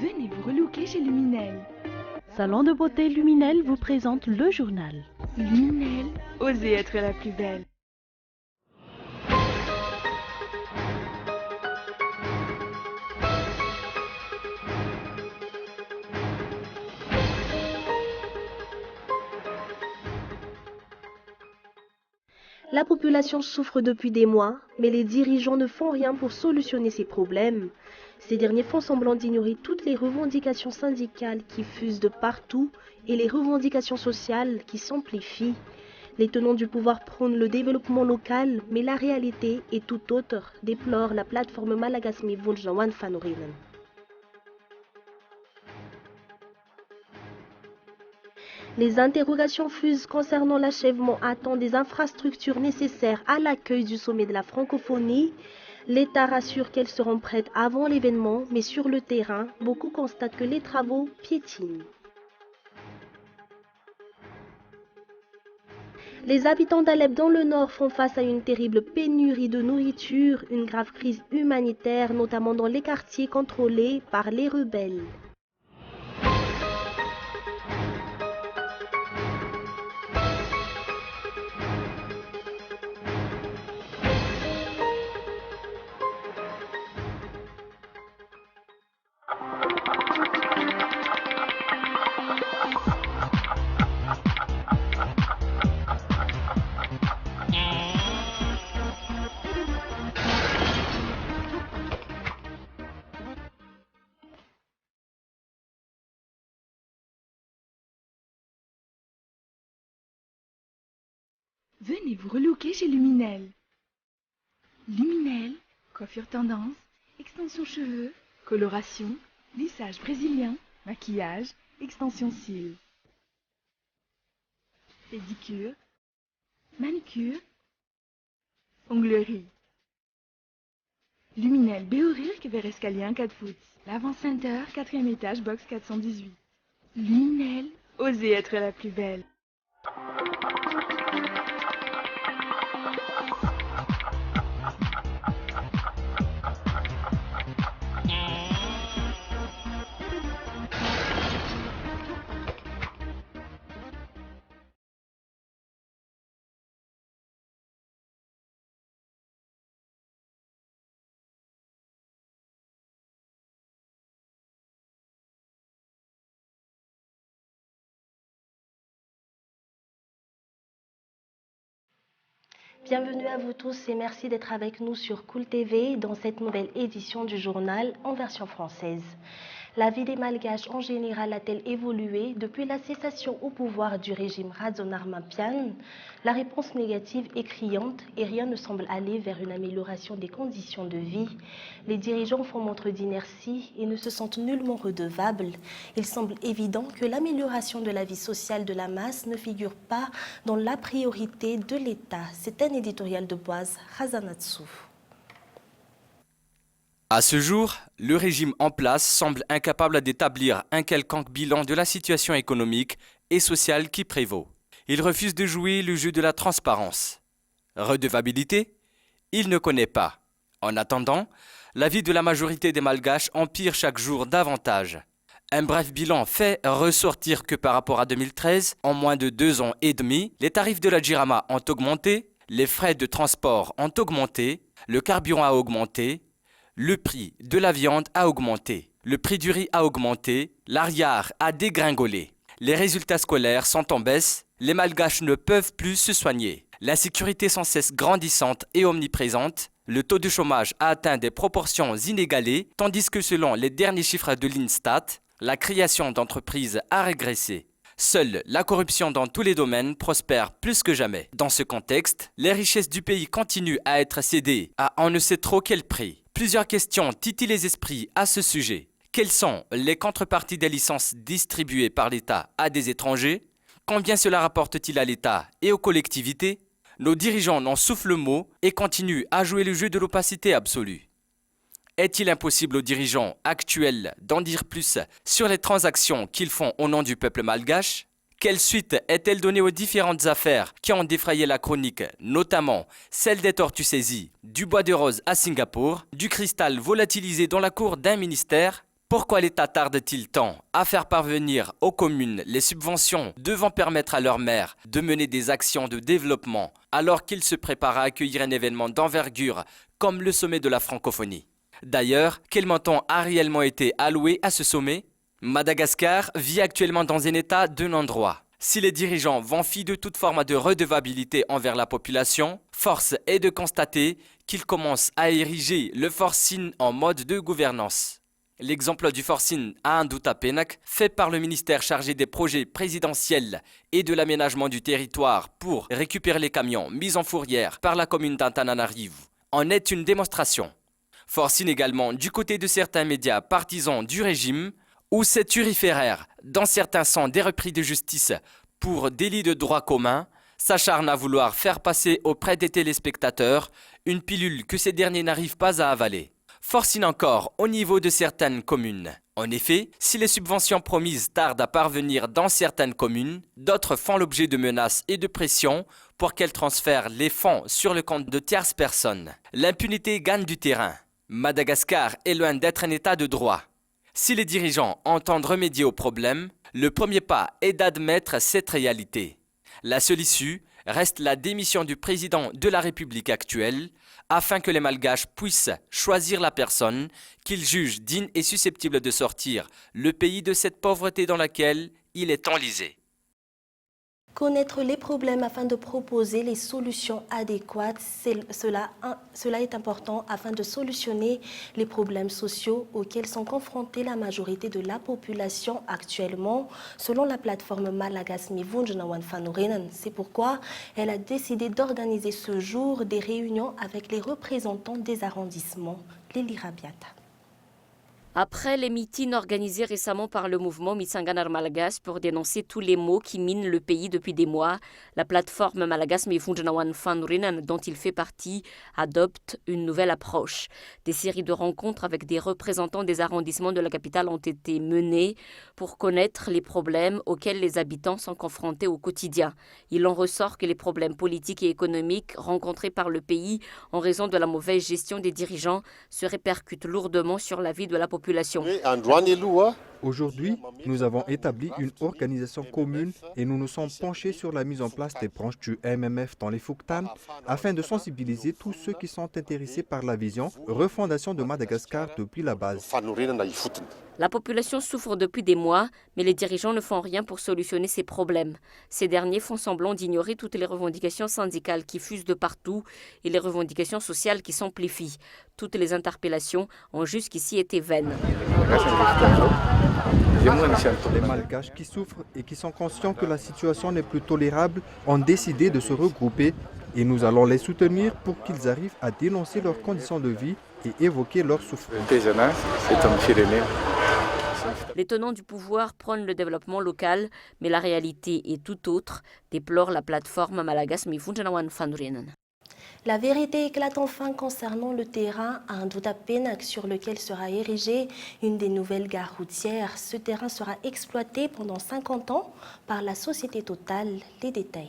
Venez vous relooker chez Luminel. Salon de beauté Luminel vous présente le journal. Luminel, osez être la plus belle. La population souffre depuis des mois, mais les dirigeants ne font rien pour solutionner ces problèmes. Ces derniers font semblant d'ignorer toutes les revendications syndicales qui fusent de partout et les revendications sociales qui s'amplifient. Les tenants du pouvoir prônent le développement local, mais la réalité est tout autre, déplore la plateforme Malagasy Vunjawan Fanorinen. Les interrogations fusent concernant l'achèvement à temps des infrastructures nécessaires à l'accueil du sommet de la francophonie. L'État rassure qu'elles seront prêtes avant l'événement, mais sur le terrain, beaucoup constatent que les travaux piétinent. Les habitants d'Alep dans le nord font face à une terrible pénurie de nourriture, une grave crise humanitaire, notamment dans les quartiers contrôlés par les rebelles. Venez vous relooker chez Luminel. Luminel, coiffure tendance, extension cheveux, coloration, lissage brésilien, maquillage, extension cils. Pédicure, manucure, onglerie. Luminel Béorilk vers escalier 4 foot. L'avant center, 4e étage, box 418. Luminel, osez être la plus belle. Bienvenue à vous tous et merci d'être avec nous sur Cool TV dans cette nouvelle édition du journal en version française. La vie des Malgaches en général a-t-elle évolué depuis la cessation au pouvoir du régime Razonarmapian? La réponse négative est criante et rien ne semble aller vers une amélioration des conditions de vie. Les dirigeants font montre d'inertie et ne se sentent nullement redevables. Il semble évident que l'amélioration de la vie sociale de la masse ne figure pas dans la priorité de l'État. C'est un éditorial de Boaz Razanatsou. À ce jour, le régime en place semble incapable d'établir un quelconque bilan de la situation économique et sociale qui prévaut. Il refuse de jouer le jeu de la transparence. Redevabilité? Il ne connaît pas. En attendant, la vie de la majorité des Malgaches empire chaque jour davantage. Un bref bilan fait ressortir que par rapport à 2013, en moins de 2 ans et demi, les tarifs de la Jirama ont augmenté, les frais de transport ont augmenté, le carburant a augmenté, le prix de la viande a augmenté, le prix du riz a augmenté, l'ariar a dégringolé. Les résultats scolaires sont en baisse, les Malgaches ne peuvent plus se soigner. L'insécurité sans cesse grandissante et omniprésente, le taux de chômage a atteint des proportions inégalées, tandis que selon les derniers chiffres de l'Instat, la création d'entreprises a régressé. Seule la corruption dans tous les domaines prospère plus que jamais. Dans ce contexte, les richesses du pays continuent à être cédées à on ne sait trop quel prix. Plusieurs questions titillent les esprits à ce sujet. Quelles sont les contreparties des licences distribuées par l'État à des étrangers? Combien cela rapporte-t-il à l'État et aux collectivités? Nos dirigeants n'en soufflent le mot et continuent à jouer le jeu de l'opacité absolue. Est-il impossible aux dirigeants actuels d'en dire plus sur les transactions qu'ils font au nom du peuple malgache? Quelle suite est-elle donnée aux différentes affaires qui ont défrayé la chronique, notamment celle des tortues saisies, du bois de rose à Singapour, du cristal volatilisé dans la cour d'un ministère? Pourquoi l'État tarde-t-il tant à faire parvenir aux communes les subventions devant permettre à leurs maires de mener des actions de développement alors qu'ils se préparent à accueillir un événement d'envergure comme le sommet de la francophonie? D'ailleurs, quel montant a réellement été alloué à ce sommet? Madagascar vit actuellement dans un état de non-droit. Si les dirigeants vont fi de toute forme de redevabilité envers la population, force est de constater qu'ils commencent à ériger le forcing en mode de gouvernance. L'exemple du forcing à Ndoutapenak, fait par le ministère chargé des projets présidentiels et de l'aménagement du territoire pour récupérer les camions mis en fourrière par la commune d'Antananarivo, en est une démonstration. Forcing également du côté de certains médias partisans du régime, où ces turiféraires, dans certains sens des repris de justice pour délit de droit commun, s'acharnent à vouloir faire passer auprès des téléspectateurs une pilule que ces derniers n'arrivent pas à avaler. Forcing encore au niveau de certaines communes. En effet, si les subventions promises tardent à parvenir dans certaines communes, d'autres font l'objet de menaces et de pressions pour qu'elles transfèrent les fonds sur le compte de tierces personnes. L'impunité gagne du terrain. Madagascar est loin d'être un état de droit. Si les dirigeants entendent remédier au problème, le premier pas est d'admettre cette réalité. La seule issue reste la démission du président de la République actuelle, afin que les Malgaches puissent choisir la personne qu'ils jugent digne et susceptible de sortir le pays de cette pauvreté dans laquelle il est enlisé. Connaître les problèmes afin de proposer les solutions adéquates, cela est important afin de solutionner les problèmes sociaux auxquels sont confrontés la majorité de la population actuellement, selon la plateforme Malagas Mivunjnawan Fanurinan. C'est pourquoi elle a décidé d'organiser ce jour des réunions avec les représentants des arrondissements. Lili Rabiata. Après les meetings organisés récemment par le mouvement Mitsanganar Malagas pour dénoncer tous les maux qui minent le pays depuis des mois, la plateforme Malagas Mivunjnawan Fanurinan, dont il fait partie, adopte une nouvelle approche. Des séries de rencontres avec des représentants des arrondissements de la capitale ont été menées pour connaître les problèmes auxquels les habitants sont confrontés au quotidien. Il en ressort que les problèmes politiques et économiques rencontrés par le pays en raison de la mauvaise gestion des dirigeants se répercutent lourdement sur la vie de la population. Aujourd'hui, nous avons établi une organisation commune et nous nous sommes penchés sur la mise en place des branches du MMF dans les Fouktan afin de sensibiliser tous ceux qui sont intéressés par la vision refondation de Madagascar depuis la base. La population souffre depuis des mois, mais les dirigeants ne font rien pour solutionner ces problèmes. Ces derniers font semblant d'ignorer toutes les revendications syndicales qui fusent de partout et les revendications sociales qui s'amplifient. Toutes les interpellations ont jusqu'ici été vaines. Les Malgaches qui souffrent et qui sont conscients que la situation n'est plus tolérable ont décidé de se regrouper et nous allons les soutenir pour qu'ils arrivent à dénoncer leurs conditions de vie et évoquer leurs souffrances. Les tenants du pouvoir prônent le développement local, mais la réalité est tout autre, déplore la plateforme Malagas Mivunjnawan Fanurinan. La vérité éclate enfin concernant le terrain à Ndoutapenak sur lequel sera érigée une des nouvelles gares routières. Ce terrain sera exploité pendant 50 ans par la société Total. Les détails.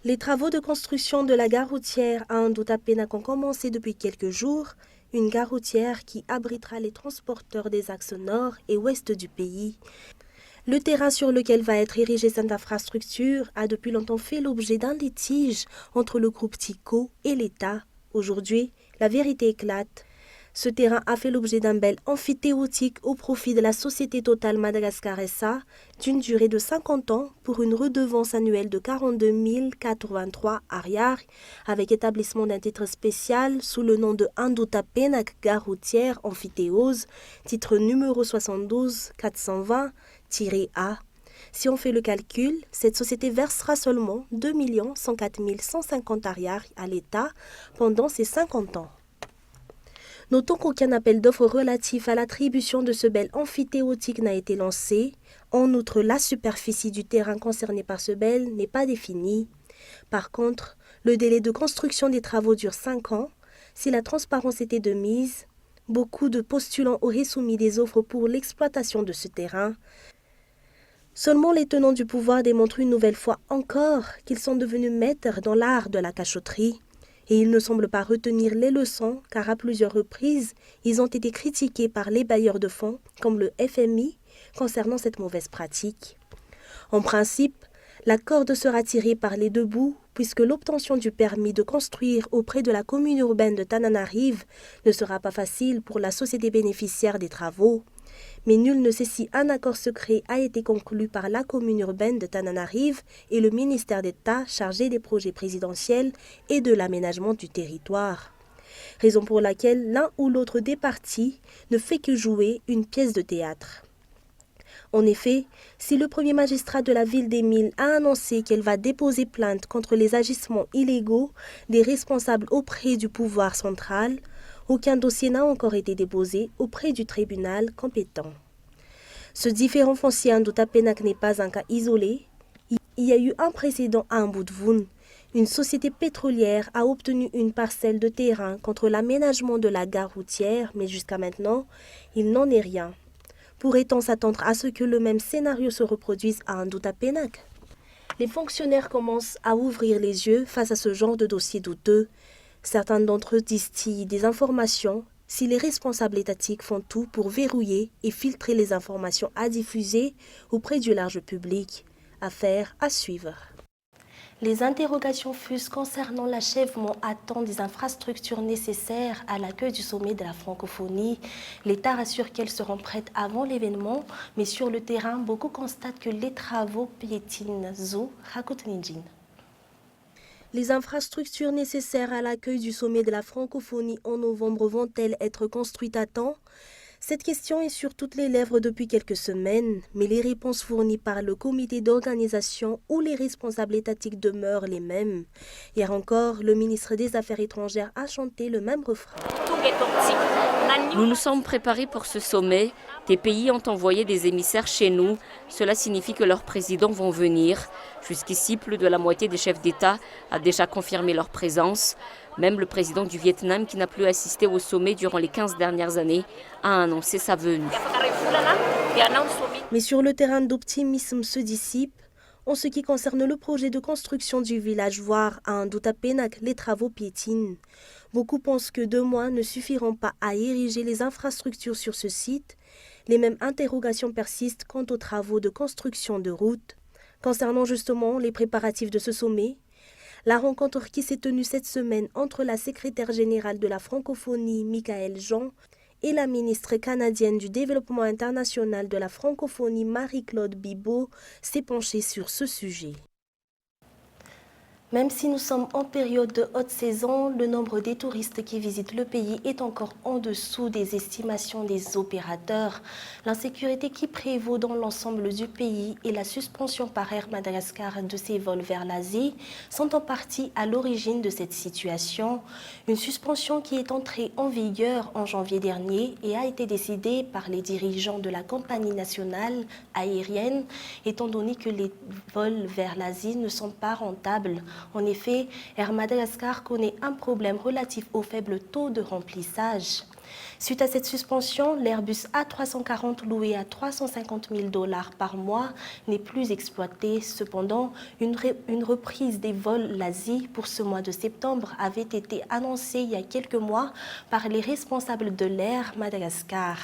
Les travaux de construction de la gare routière à Ndoutapenak ont commencé depuis quelques jours. Une gare routière qui abritera les transporteurs des axes nord et ouest du pays. Le terrain sur lequel va être érigée cette infrastructure a depuis longtemps fait l'objet d'un litige entre le groupe TICO et l'État. Aujourd'hui, la vérité éclate. Ce terrain a fait l'objet d'un bel amphithéotique au profit de la société Total Madagascar SA d'une durée de 50 ans pour une redevance annuelle de 42 083 ariary avec établissement d'un titre spécial sous le nom de Ndoutapenak Gare routière amphithéose, titre numéro 72 420-A. Si on fait le calcul, cette société versera seulement 2 104 150 ariary à l'État pendant ces 50 ans. Notons qu'aucun appel d'offres relatif à l'attribution de ce bel amphithéotique n'a été lancé. En outre, la superficie du terrain concerné par ce bel n'est pas définie. Par contre, le délai de construction des travaux dure 5 ans. Si la transparence était de mise, beaucoup de postulants auraient soumis des offres pour l'exploitation de ce terrain. Seulement les tenants du pouvoir démontrent une nouvelle fois encore qu'ils sont devenus maîtres dans l'art de la cachotterie. Et ils ne semblent pas retenir les leçons car à plusieurs reprises, ils ont été critiqués par les bailleurs de fonds comme le FMI concernant cette mauvaise pratique. En principe, la corde sera tirée par les deux bouts puisque l'obtention du permis de construire auprès de la commune urbaine de Tananarive ne sera pas facile pour la société bénéficiaire des travaux. Mais nul ne sait si un accord secret a été conclu par la commune urbaine de Tananarive et le ministère d'État chargé des projets présidentiels et de l'aménagement du territoire. Raison pour laquelle l'un ou l'autre des partis ne fait que jouer une pièce de théâtre. En effet, si le premier magistrat de la ville d'Émile a annoncé qu'elle va déposer plainte contre les agissements illégaux des responsables auprès du pouvoir central, aucun dossier n'a encore été déposé auprès du tribunal compétent. Ce différend foncier à Nduta Penac n'est pas un cas isolé. Il y a eu un précédent à Mbudvoun. Une société pétrolière a obtenu une parcelle de terrain contre l'aménagement de la gare routière, mais jusqu'à maintenant, il n'en est rien. Pourrait-on s'attendre à ce que le même scénario se reproduise à Nduta Penac? Les fonctionnaires commencent à ouvrir les yeux face à ce genre de dossier douteux. Certains d'entre eux distillent des informations si les responsables étatiques font tout pour verrouiller et filtrer les informations à diffuser auprès du large public. Affaire à suivre. Les interrogations fusent concernant l'achèvement à temps des infrastructures nécessaires à l'accueil du sommet de la francophonie. L'État rassure qu'elles seront prêtes avant l'événement, mais sur le terrain, beaucoup constatent que les travaux piétinent. Zou Rakutnijin. Les infrastructures nécessaires à l'accueil du sommet de la francophonie en novembre vont-elles être construites à temps? Cette question est sur toutes les lèvres depuis quelques semaines, mais les réponses fournies par le comité d'organisation ou les responsables étatiques demeurent les mêmes. Hier encore, le ministre des Affaires étrangères a chanté le même refrain. Nous nous sommes préparés pour ce sommet. Des pays ont envoyé des émissaires chez nous. Cela signifie que leurs présidents vont venir. Jusqu'ici, plus de la moitié des chefs d'État a déjà confirmé leur présence. Même le président du Vietnam, qui n'a plus assisté au sommet durant les 15 dernières années, a annoncé sa venue. Mais sur le terrain d'optimisme se dissipe. En ce qui concerne le projet de construction du village voire à Nduta Penac, les travaux piétinent. Beaucoup pensent que 2 mois ne suffiront pas à ériger les infrastructures sur ce site. Les mêmes interrogations persistent quant aux travaux de construction de routes. Concernant justement les préparatifs de ce sommet, la rencontre qui s'est tenue cette semaine entre la secrétaire générale de la francophonie, Michaël Jean, et la ministre canadienne du Développement international de la francophonie, Marie-Claude Bibeau, s'est penchée sur ce sujet. Même si nous sommes en période de haute saison, le nombre des touristes qui visitent le pays est encore en dessous des estimations des opérateurs. L'insécurité qui prévaut dans l'ensemble du pays et la suspension par Air Madagascar de ses vols vers l'Asie sont en partie à l'origine de cette situation. Une suspension qui est entrée en vigueur en janvier dernier et a été décidée par les dirigeants de la compagnie nationale aérienne, étant donné que les vols vers l'Asie ne sont pas rentables. En effet, Air Madagascar connaît un problème relatif au faible taux de remplissage. Suite à cette suspension, l'Airbus A340 loué à $350 000 par mois n'est plus exploité. Cependant, une reprise des vols l'Asie pour ce mois de septembre avait été annoncée il y a quelques mois par les responsables de l'Air Madagascar.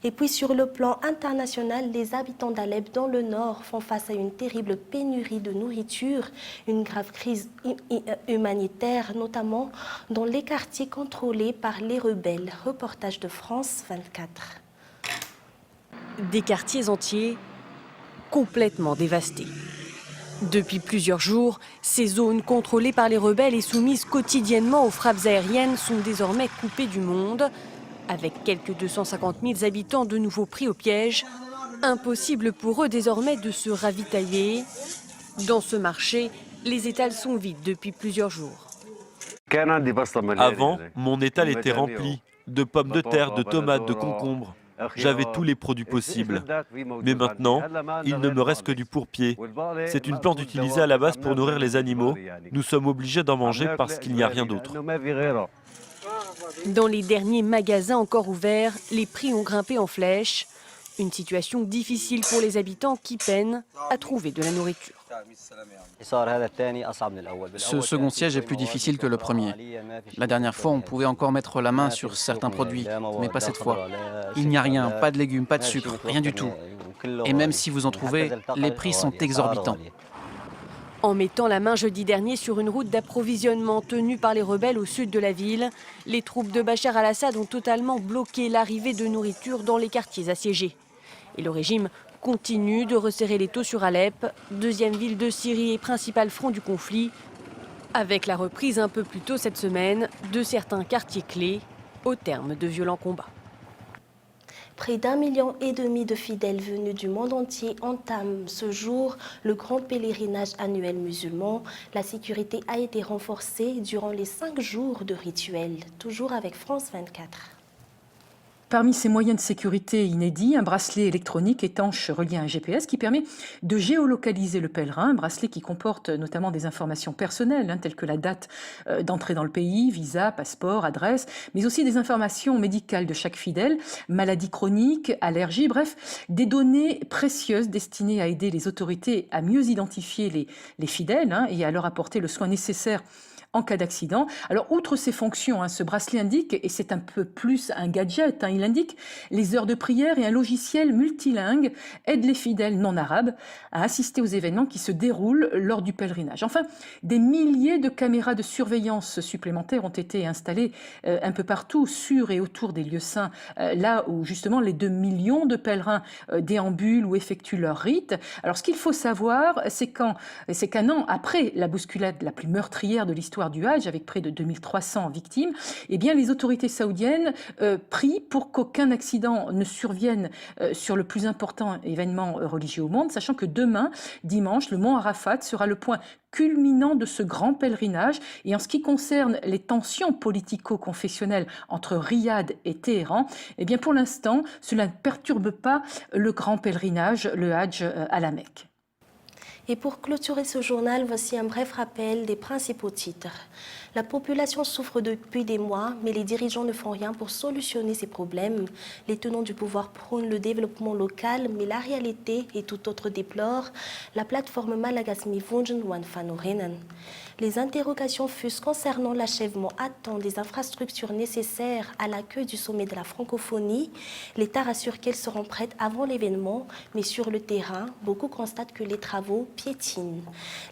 Et puis sur le plan international, les habitants d'Alep dans le nord font face à une terrible pénurie de nourriture, une grave crise humanitaire, notamment dans les quartiers contrôlés par les rebelles. Reportage de France 24. Des quartiers entiers complètement dévastés. Depuis plusieurs jours, ces zones contrôlées par les rebelles et soumises quotidiennement aux frappes aériennes sont désormais coupées du monde. Avec quelques 250 000 habitants de nouveau pris au piège, impossible pour eux désormais de se ravitailler. Dans ce marché, les étals sont vides depuis plusieurs jours. Avant, mon étal était rempli de pommes de terre, de tomates, de concombres. J'avais tous les produits possibles. Mais maintenant, il ne me reste que du pourpier. C'est une plante utilisée à la base pour nourrir les animaux. Nous sommes obligés d'en manger parce qu'il n'y a rien d'autre. Dans les derniers magasins encore ouverts, les prix ont grimpé en flèche. Une situation difficile pour les habitants qui peinent à trouver de la nourriture. Ce second siège est plus difficile que le premier. La dernière fois, on pouvait encore mettre la main sur certains produits, mais pas cette fois. Il n'y a rien, pas de légumes, pas de sucre, rien du tout. Et même si vous en trouvez, les prix sont exorbitants. En mettant la main jeudi dernier sur une route d'approvisionnement tenue par les rebelles au sud de la ville, les troupes de Bachar al-Assad ont totalement bloqué l'arrivée de nourriture dans les quartiers assiégés. Et le régime continue de resserrer l'étau sur Alep, deuxième ville de Syrie et principal front du conflit, avec la reprise un peu plus tôt cette semaine de certains quartiers clés au terme de violents combats. Près d'1,5 million de fidèles venus du monde entier entament ce jour le grand pèlerinage annuel musulman. La sécurité a été renforcée durant les 5 jours de rituel. Toujours avec France 24. Parmi ces moyens de sécurité inédits, un bracelet électronique étanche relié à un GPS qui permet de géolocaliser le pèlerin, un bracelet qui comporte notamment des informations personnelles, telles que la date d'entrée dans le pays, visa, passeport, adresse, mais aussi des informations médicales de chaque fidèle, maladies chroniques, allergies, bref, des données précieuses destinées à aider les autorités à mieux identifier les fidèles et à leur apporter le soin nécessaire en cas d'accident. Alors, outre ces fonctions, ce bracelet indique, et c'est un peu plus un gadget, il indique les heures de prière et un logiciel multilingue aide les fidèles non arabes à assister aux événements qui se déroulent lors du pèlerinage. Enfin, des milliers de caméras de surveillance supplémentaires ont été installées un peu partout sur et autour des lieux saints, là où justement les 2 millions de pèlerins déambulent ou effectuent leur rite. Alors, ce qu'il faut savoir, c'est qu'un an après la bousculade la plus meurtrière de l'histoire du Hadj, avec près de 2300 victimes, eh bien, les autorités saoudiennes prient pour qu'aucun accident ne survienne sur le plus important événement religieux au monde, sachant que demain, dimanche, le mont Arafat sera le point culminant de ce grand pèlerinage. Et en ce qui concerne les tensions politico-confessionnelles entre Riyad et Téhéran, eh bien, pour l'instant, cela ne perturbe pas le grand pèlerinage, le Hadj à la Mecque. Et pour clôturer ce journal, voici un bref rappel des principaux titres. La population souffre depuis des mois, mais les dirigeants ne font rien pour solutionner ces problèmes. Les tenants du pouvoir prônent le développement local, mais la réalité est tout autre, déplore la plateforme Malagas Mifundjen Wan Fanourenan. Les interrogations fusent concernant l'achèvement à temps des infrastructures nécessaires à l'accueil du sommet de la francophonie. L'État rassure qu'elles seront prêtes avant l'événement, mais sur le terrain, beaucoup constatent que les travaux piétinent.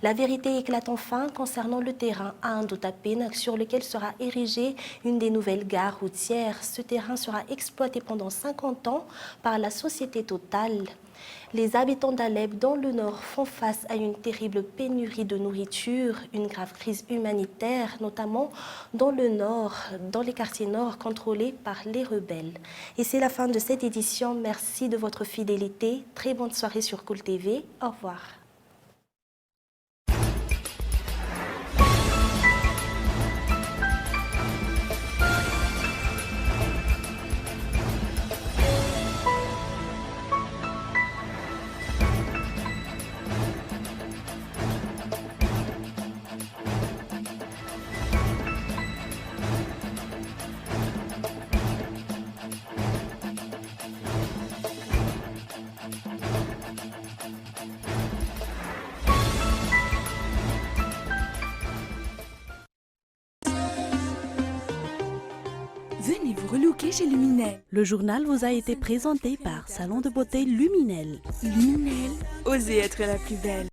La vérité éclate enfin concernant le terrain à Indotapénac, sur lequel sera érigée une des nouvelles gares routières. Ce terrain sera exploité pendant 50 ans par la société Total. Les habitants d'Alep dans le nord font face à une terrible pénurie de nourriture, une grave crise humanitaire, notamment dans le nord, dans les quartiers nord contrôlés par les rebelles. Et c'est la fin de cette édition. Merci de votre fidélité. Très bonne soirée sur Cool TV. Au revoir. Venez vous relooker chez Luminel. Le journal vous a été présenté par Salon de beauté Luminel. Luminel, osez être la plus belle.